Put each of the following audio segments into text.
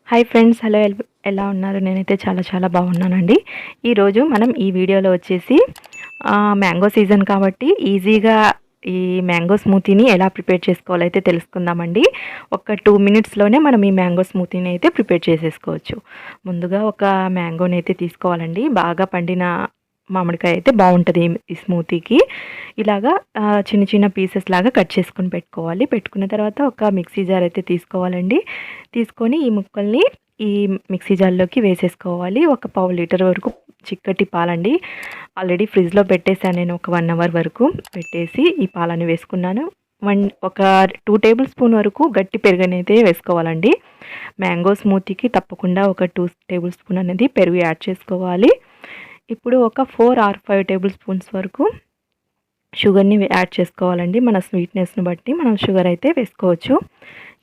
Hi friends, hello ఎలా ఉన్నారు? నేనైతే చాలా చాలా బాగున్నానండి. ఈరోజు మనం ఈ వీడియోలో వచ్చేసి మ్యాంగో సీజన్ కాబట్టి ఈజీగా ఈ మ్యాంగో స్మూతీని ఎలా ప్రిపేర్ చేసుకోవాలో అయితే తెలుసుకుందామండి. ఒక 2 మినిట్స్లోనే మనం ఈ మ్యాంగో స్మూతీని అయితే ప్రిపేర్ చేసేసుకోవచ్చు. ముందుగా ఒక మ్యాంగోని అయితే తీసుకోవాలండి. బాగా పండిన మామిడికాయ అయితే బాగుంటుంది ఈ స్మూతీకి. ఇలాగా చిన్న చిన్న పీసెస్ లాగా కట్ చేసుకొని పెట్టుకోవాలి. పెట్టుకున్న తర్వాత ఒక మిక్సీ జార్ అయితే తీసుకోవాలండి. తీసుకొని ఈ ముక్కల్ని ఈ మిక్సీ జార్లోకి వేసేసుకోవాలి. ఒక పావు లీటర్ వరకు చిక్కటి పాలండి. ఆల్రెడీ ఫ్రిడ్జ్లో పెట్టేశాను నేను ఒక 1 అవర్ వరకు పెట్టేసి ఈ పాలని వేసుకున్నాను. ఒక 2 టేబుల్ స్పూన్ వరకు గట్టి పెరుగనైతే వేసుకోవాలండి. మ్యాంగో స్మూతీకి తప్పకుండా ఒక 2 టేబుల్ స్పూన్ అనేది పెరుగు యాడ్ చేసుకోవాలి. ఇప్పుడు ఒక 4 ఆర్ 5 టేబుల్ స్పూన్స్ వరకు షుగర్ని యాడ్ చేసుకోవాలండి. మన స్వీట్నెస్ని బట్టి మనం షుగర్ అయితే వేసుకోవచ్చు.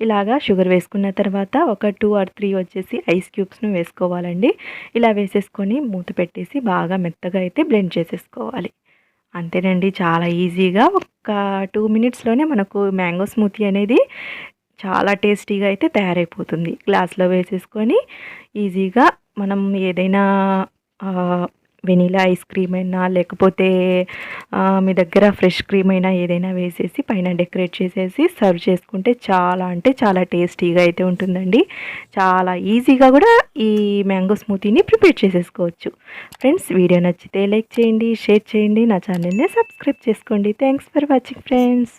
ఇలాగా షుగర్ వేసుకున్న తర్వాత ఒక 2 ఆర్ 3 వచ్చేసి ఐస్ క్యూబ్స్ను వేసుకోవాలండి. ఇలా వేసేసుకొని మూత పెట్టేసి బాగా మెత్తగా అయితే బ్లెండ్ చేసేసుకోవాలి. అంతేనండి, చాలా ఈజీగా ఒక 2 మినిట్స్లోనే మనకు మ్యాంగో స్మూతీ అనేది చాలా టేస్టీగా అయితే తయారైపోతుంది. గ్లాస్లో వేసేసుకొని ఈజీగా మనం ఏదైనా వెనీలా ఐస్ క్రీమ్ అయినా లేకపోతే మీ దగ్గర ఫ్రెష్ క్రీమ్ అయినా ఏదైనా వేసేసి పైన డెకరేట్ చేసేసి సర్వ్ చేసుకుంటే చాలా అంటే చాలా టేస్టీగా అయితే ఉంటుందండి. చాలా ఈజీగా కూడా ఈ మ్యాంగో స్మూతీని ప్రిపేర్ చేసేసుకోవచ్చు. ఫ్రెండ్స్, వీడియో నచ్చితే లైక్ చేయండి, షేర్ చేయండి, నా ఛానల్ని సబ్స్క్రైబ్ చేసుకోండి. Thanks for watching friends.